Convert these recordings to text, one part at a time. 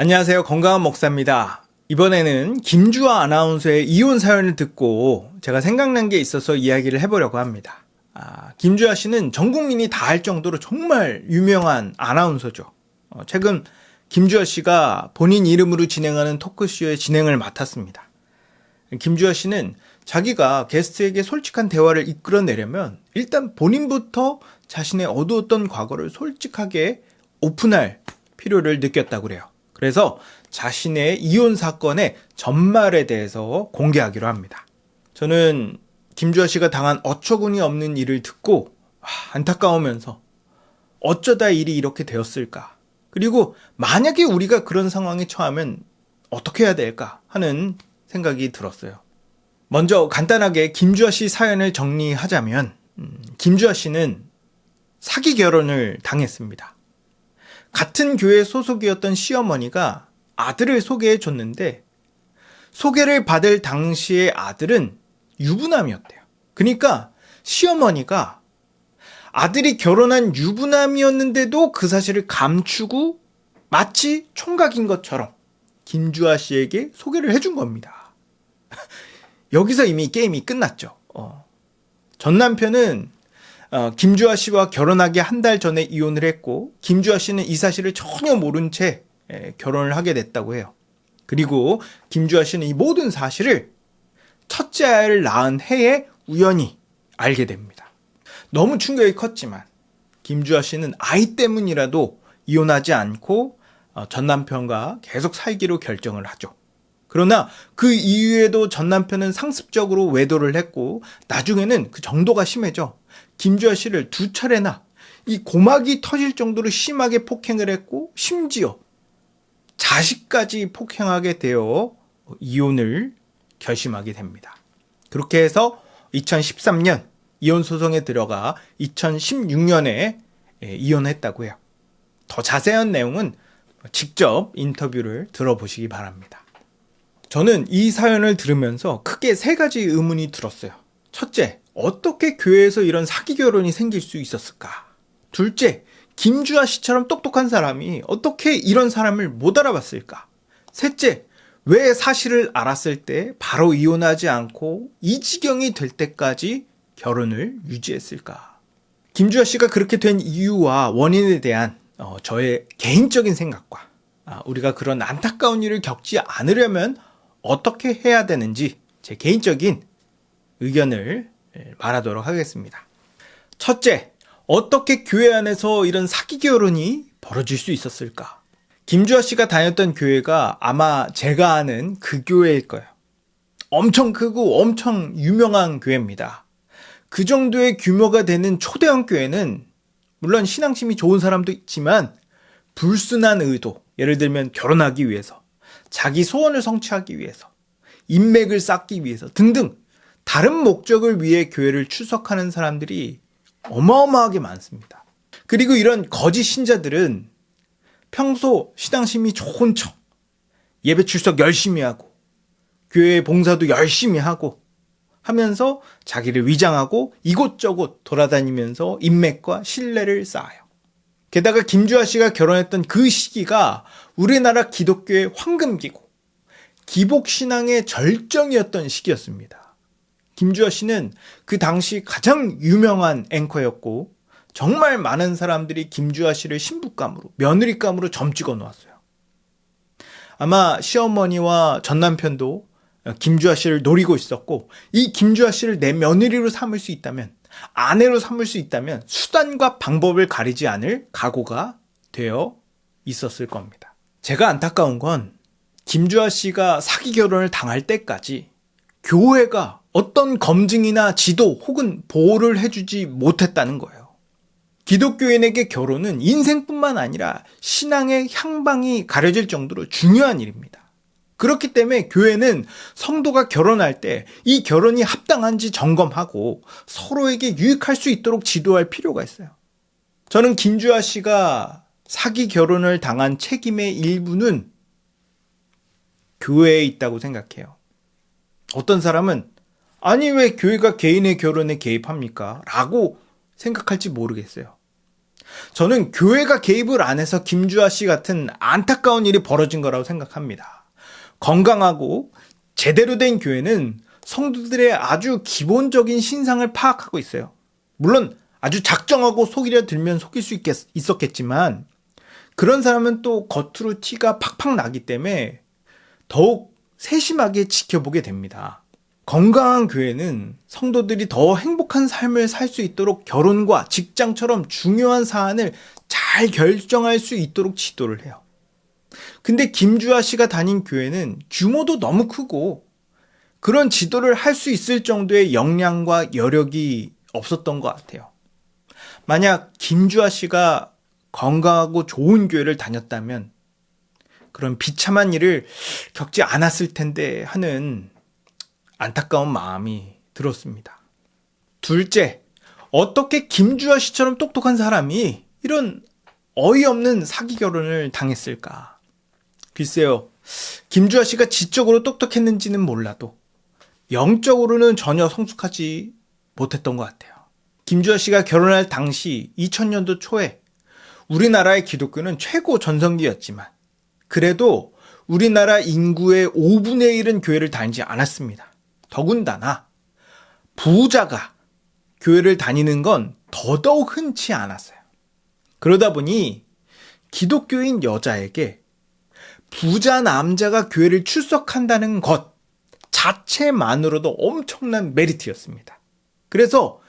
안녕하세요. 건강한 목사입니다. 이번에는 김주아 아나운서의 이혼 사연을 듣고 제가 생각난 게 있어서 이야기를 해보려고 합니다. 김주아 씨는 전 국민이 다 알 정도로 정말 유명한 아나운서죠. 최근 김주아 씨가 본인 이름으로 진행하는 토크쇼의 진행을 맡았습니다. 김주아 씨는 자기가 게스트에게 솔직한 대화를 이끌어내려면 일단 본인부터 자신의 어두웠던 과거를 솔직하게 오픈할 필요를 느꼈다고 그래요. 그래서 자신의 이혼 사건의 전말에 대해서 공개하기로 합니다. 저는 김주아 씨가 당한 어처구니 없는 일을 듣고 안타까우면서 어쩌다 일이 이렇게 되었을까? 그리고 만약에 우리가 그런 상황에 처하면 어떻게 해야 될까? 하는 생각이 들었어요. 먼저 간단하게 김주아 씨 사연을 정리하자면 김주아 씨는 사기 결혼을 당했습니다. 같은 교회 소속이었던 시어머니가 아들을 소개해 줬는데 소개를 받을 당시의 아들은 유부남이었대요. 그러니까 시어머니가 아들이 결혼한 유부남이었는데도 그 사실을 감추고 마치 총각인 것처럼 김주아 씨에게 소개를 해준 겁니다. 여기서 이미 게임이 끝났죠. 전 남편은 김주아 씨와 결혼하기 한 달 전에 이혼을 했고 김주아 씨는 이 사실을 전혀 모른 채 결혼을 하게 됐다고 해요. 그리고 김주아 씨는 이 모든 사실을 첫째 아이를 낳은 해에 우연히 알게 됩니다. 너무 충격이 컸지만 김주아 씨는 아이 때문이라도 이혼하지 않고 전 남편과 계속 살기로 결정을 하죠. 그러나 그 이후에도 전 남편은 상습적으로 외도를 했고 나중에는 그 정도가 심해져 김주아 씨를 2차례나 이 고막이 터질 정도로 심하게 폭행을 했고 심지어 자식까지 폭행하게 되어 이혼을 결심하게 됩니다. 그렇게 해서 2013년 이혼 소송에 들어가 2016년에 이혼했다고 해요. 더 자세한 내용은 직접 인터뷰를 들어보시기 바랍니다. 저는 이 사연을 들으면서 크게 3가지 의문이 들었어요. 첫째, 어떻게 교회에서 이런 사기 결혼이 생길 수 있었을까? 둘째, 김주아 씨처럼 똑똑한 사람이 어떻게 이런 사람을 못 알아봤을까? 셋째, 왜 사실을 알았을 때 바로 이혼하지 않고 이 지경이 될 때까지 결혼을 유지했을까? 김주아 씨가 그렇게 된 이유와 원인에 대한 저의 개인적인 생각과 우리가 그런 안타까운 일을 겪지 않으려면 어떻게 해야 되는지 제 개인적인 의견을 말하도록 하겠습니다. 첫째, 어떻게 교회 안에서 이런 사기 결혼이 벌어질 수 있었을까? 김주아 씨가 다녔던 교회가 아마 제가 아는 그 교회일 거예요. 엄청 크고 엄청 유명한 교회입니다. 그 정도의 규모가 되는 초대형 교회는 물론 신앙심이 좋은 사람도 있지만 불순한 의도, 예를 들면 결혼하기 위해서, 자기 소원을 성취하기 위해서, 인맥을 쌓기 위해서 등등 다른 목적을 위해 교회를 출석하는 사람들이 어마어마하게 많습니다. 그리고 이런 거짓 신자들은 평소 신앙심이 좋은 척 예배 출석 열심히 하고 교회 봉사도 열심히 하고 하면서 자기를 위장하고 이곳저곳 돌아다니면서 인맥과 신뢰를 쌓아요. 게다가 김주아 씨가 결혼했던 그 시기가 우리나라 기독교의 황금기고 기복신앙의 절정이었던 시기였습니다. 김주아 씨는 그 당시 가장 유명한 앵커였고 정말 많은 사람들이 김주아 씨를 신부감으로, 며느리감으로 점 찍어 놓았어요. 아마 시어머니와 전 남편도 김주아 씨를 노리고 있었고 이 김주아 씨를 내 며느리로 삼을 수 있다면, 아내로 삼을 수 있다면 수단과 방법을 가리지 않을 각오가 되어 있었을 겁니다. 제가 안타까운 건 김주아 씨가 사기 결혼을 당할 때까지 교회가 어떤 검증이나 지도 혹은 보호를 해주지 못했다는 거예요. 기독교인에게 결혼은 인생뿐만 아니라 신앙의 향방이 가려질 정도로 중요한 일입니다. 그렇기 때문에 교회는 성도가 결혼할 때 이 결혼이 합당한지 점검하고 서로에게 유익할 수 있도록 지도할 필요가 있어요. 저는 김주아 씨가 사기 결혼을 당한 책임의 일부는 교회에 있다고 생각해요. 어떤 사람은 아니 왜 교회가 개인의 결혼에 개입합니까? 라고 생각할지 모르겠어요. 저는 교회가 개입을 안 해서 김주아 씨 같은 안타까운 일이 벌어진 거라고 생각합니다. 건강하고 제대로 된 교회는 성도들의 아주 기본적인 신상을 파악하고 있어요. 물론 아주 작정하고 속이려 들면 속일 수 있었겠지만 그런 사람은 또 겉으로 티가 팍팍 나기 때문에 더욱 세심하게 지켜보게 됩니다. 건강한 교회는 성도들이 더 행복한 삶을 살 수 있도록 결혼과 직장처럼 중요한 사안을 잘 결정할 수 있도록 지도를 해요. 근데 김주아 씨가 다닌 교회는 규모도 너무 크고 그런 지도를 할 수 있을 정도의 역량과 여력이 없었던 것 같아요. 만약 김주아 씨가 건강하고 좋은 교회를 다녔다면 그런 비참한 일을 겪지 않았을 텐데 하는 안타까운 마음이 들었습니다. 둘째, 어떻게 김주아 씨처럼 똑똑한 사람이 이런 어이없는 사기 결혼을 당했을까? 글쎄요, 김주아 씨가 지적으로 똑똑했는지는 몰라도 영적으로는 전혀 성숙하지 못했던 것 같아요. 김주아 씨가 결혼할 당시 2000년도 초에 우리나라의 기독교는 최고 전성기였지만 그래도 우리나라 인구의 5분의 1은 교회를 다니지 않았습니다. 더군다나 부자가 교회를 다니는 건 더더욱 흔치 않았어요. 그러다 보니 기독교인 여자에게 부자 남자가 교회를 출석한다는 것 자체만으로도 엄청난 메리트였습니다. 그래서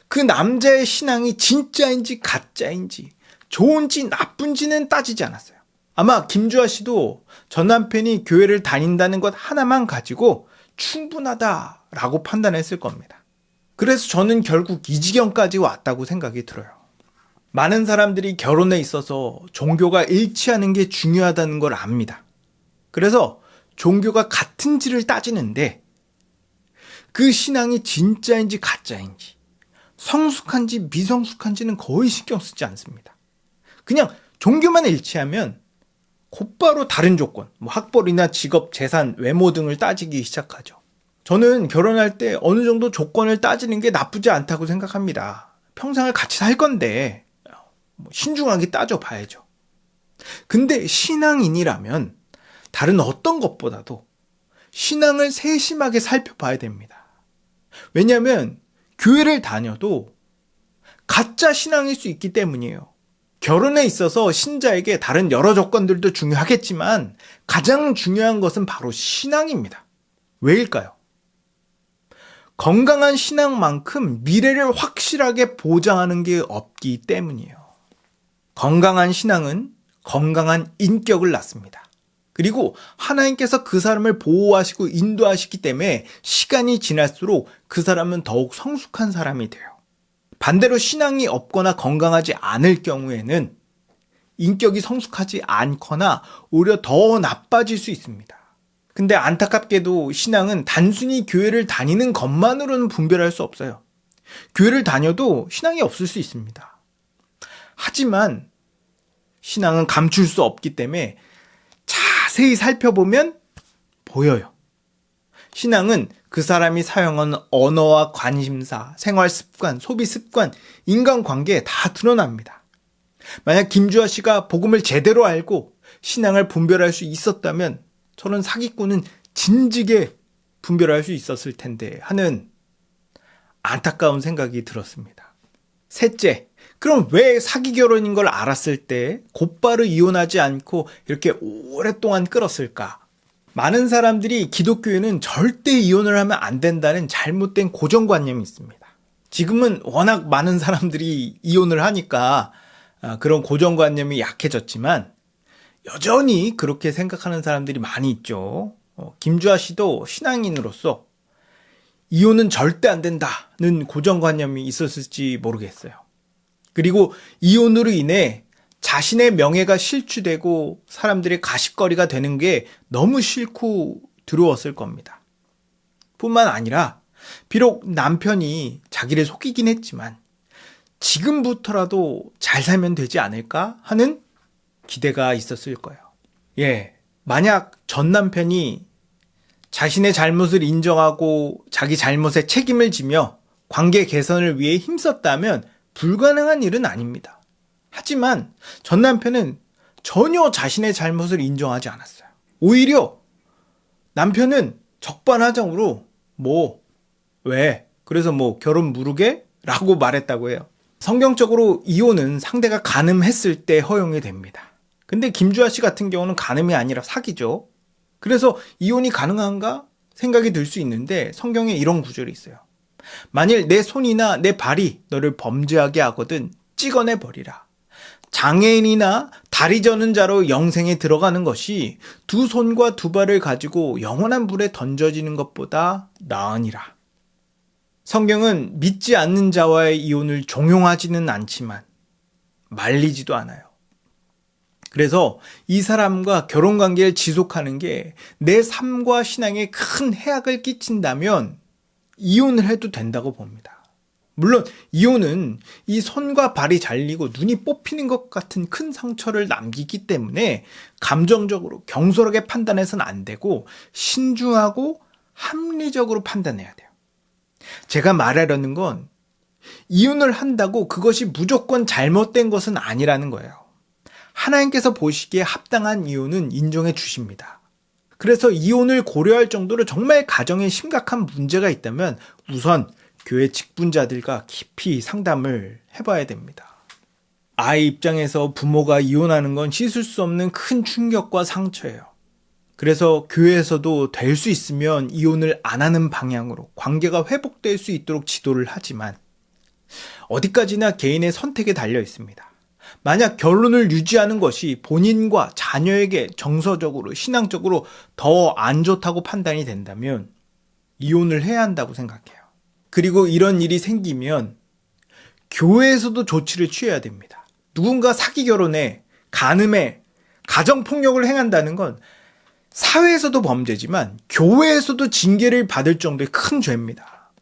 그 남자의 신앙이 진짜인지 가짜인지 좋은지 나쁜지는 따지지 않았어요. 아마 김주아 씨도 전 남편이 교회를 다닌다는 것 하나만 가지고 충분하다라고 판단했을 겁니다. 그래서 저는 결국 이 지경까지 왔다고 생각이 들어요. 많은 사람들이 결혼에 있어서 종교가 일치하는 게 중요하다는 걸 압니다. 그래서 종교가 같은지를 따지는데 그 신앙이 진짜인지 가짜인지 성숙한지 미성숙한지는 거의 신경 쓰지 않습니다. 그냥 종교만 일치하면 곧바로 다른 조건, 학벌이나 직업, 재산, 외모 등을 따지기 시작하죠. 저는 결혼할 때 어느 정도 조건을 따지는 게 나쁘지 않다고 생각합니다. 평생을 같이 살 건데 신중하게 따져봐야죠. 근데 신앙인이라면 다른 어떤 것보다도 신앙을 세심하게 살펴봐야 됩니다. 왜냐하면 교회를 다녀도 가짜 신앙일 수 있기 때문이에요. 결혼에 있어서 신자에게 다른 여러 조건들도 중요하겠지만 가장 중요한 것은 바로 신앙입니다. 왜일까요? 건강한 신앙만큼 미래를 확실하게 보장하는 게 없기 때문이에요. 건강한 신앙은 건강한 인격을 낳습니다. 그리고 하나님께서 그 사람을 보호하시고 인도하시기 때문에 시간이 지날수록 그 사람은 더욱 성숙한 사람이 돼요. 반대로 신앙이 없거나 건강하지 않을 경우에는 인격이 성숙하지 않거나 오히려 더 나빠질 수 있습니다. 근데 안타깝게도 신앙은 단순히 교회를 다니는 것만으로는 분별할 수 없어요. 교회를 다녀도 신앙이 없을 수 있습니다. 하지만 신앙은 감출 수 없기 때문에 자세히 살펴보면 보여요. 신앙은 그 사람이 사용한 언어와 관심사, 생활 습관, 소비 습관, 인간관계에 다 드러납니다. 만약 김주아 씨가 복음을 제대로 알고 신앙을 분별할 수 있었다면 저는 사기꾼은 진즉에 분별할 수 있었을 텐데 하는 안타까운 생각이 들었습니다. 셋째, 그럼 왜 사기 결혼인 걸 알았을 때 곧바로 이혼하지 않고 이렇게 오랫동안 끌었을까? 많은 사람들이 기독교에는 절대 이혼을 하면 안 된다는 잘못된 고정관념이 있습니다. 지금은 워낙 많은 사람들이 이혼을 하니까 그런 고정관념이 약해졌지만 여전히 그렇게 생각하는 사람들이 많이 있죠. 김주아 씨도 신앙인으로서 이혼은 절대 안 된다는 고정관념이 있었을지 모르겠어요. 그리고 이혼으로 인해 자신의 명예가 실추되고 사람들의 가십거리가 되는 게 너무 싫고 두려웠을 겁니다. 뿐만 아니라 비록 남편이 자기를 속이긴 했지만 지금부터라도 잘 살면 되지 않을까 하는 기대가 있었을 거예요. 만약 전 남편이 자신의 잘못을 인정하고 자기 잘못에 책임을 지며 관계 개선을 위해 힘썼다면 불가능한 일은 아닙니다. 하지만 전 남편은 전혀 자신의 잘못을 인정하지 않았어요. 오히려 남편은 적반하장으로 왜? 그래서 결혼 무르게? 라고 말했다고 해요. 성경적으로 이혼은 상대가 간음했을 때 허용이 됩니다. 근데 김주아 씨 같은 경우는 간음이 아니라 사기죠. 그래서 이혼이 가능한가 생각이 들 수 있는데 성경에 이런 구절이 있어요. 만일 내 손이나 내 발이 너를 범죄하게 하거든 찍어내 버리라. 장애인이나 다리 저는 자로 영생에 들어가는 것이 두 손과 두 발을 가지고 영원한 불에 던져지는 것보다 나으니라. 성경은 믿지 않는 자와의 이혼을 종용하지는 않지만 말리지도 않아요. 그래서 이 사람과 결혼관계를 지속하는 게 내 삶과 신앙에 큰 해악을 끼친다면 이혼을 해도 된다고 봅니다. 물론 이혼은 이 손과 발이 잘리고 눈이 뽑히는 것 같은 큰 상처를 남기기 때문에 감정적으로 경솔하게 판단해서는 안 되고 신중하고 합리적으로 판단해야 돼요. 제가 말하려는 건 이혼을 한다고 그것이 무조건 잘못된 것은 아니라는 거예요. 하나님께서 보시기에 합당한 이혼은 인정해 주십니다. 그래서 이혼을 고려할 정도로 정말 가정에 심각한 문제가 있다면 우선 교회 직분자들과 깊이 상담을 해봐야 됩니다. 아이 입장에서 부모가 이혼하는 건 씻을 수 없는 큰 충격과 상처예요. 그래서 교회에서도 될 수 있으면 이혼을 안 하는 방향으로 관계가 회복될 수 있도록 지도를 하지만 어디까지나 개인의 선택에 달려 있습니다. 만약 결혼을 유지하는 것이 본인과 자녀에게 정서적으로, 신앙적으로 더 안 좋다고 판단이 된다면 이혼을 해야 한다고 생각해요. 그리고 이런 일이 생기면 교회에서도 조치를 취해야 됩니다. 누군가 사기 결혼에, 간음에, 가정폭력을 행한다는 건 사회에서도 범죄지만 교회에서도 징계를 받을 정도의 큰 죄입니다.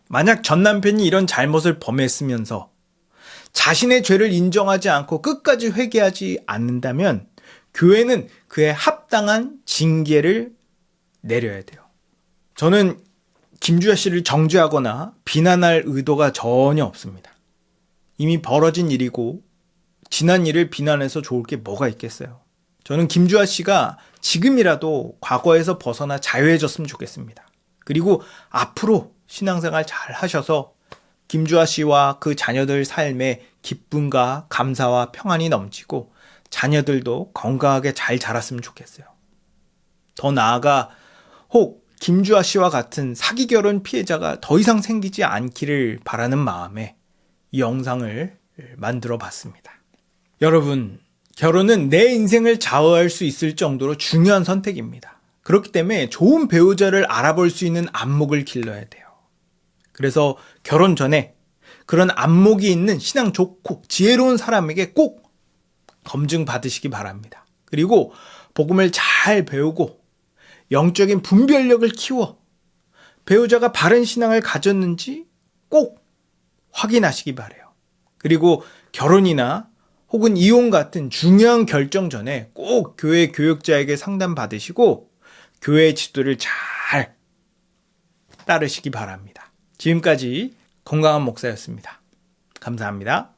만약 전 남편이 이런 잘못을 범했으면서 자신의 죄를 인정하지 않고 끝까지 회개하지 않는다면 교회는 그에 합당한 징계를 내려야 돼요. 저는 김주아 씨를 정죄하거나 비난할 의도가 전혀 없습니다. 이미 벌어진 일이고 지난 일을 비난해서 좋을 게 뭐가 있겠어요. 저는 김주아 씨가 지금이라도 과거에서 벗어나 자유해졌으면 좋겠습니다. 그리고 앞으로 신앙생활 잘 하셔서 김주아 씨와 그 자녀들 삶에 기쁨과 감사와 평안이 넘치고 자녀들도 건강하게 잘 자랐으면 좋겠어요. 더 나아가 혹 김주아 씨와 같은 사기 결혼 피해자가 더 이상 생기지 않기를 바라는 마음에 이 영상을 만들어 봤습니다. 여러분, 결혼은 내 인생을 좌우할 수 있을 정도로 중요한 선택입니다. 그렇기 때문에 좋은 배우자를 알아볼 수 있는 안목을 길러야 돼요. 그래서 결혼 전에 그런 안목이 있는 신앙 좋고 지혜로운 사람에게 꼭 검증 받으시기 바랍니다. 그리고 복음을 잘 배우고 영적인 분별력을 키워 배우자가 바른 신앙을 가졌는지 꼭 확인하시기 바라요. 그리고 결혼이나 혹은 이혼 같은 중요한 결정 전에 꼭 교회 교육자에게 상담 받으시고 교회 지도를 잘 따르시기 바랍니다. 지금까지 건강한 목사였습니다. 감사합니다.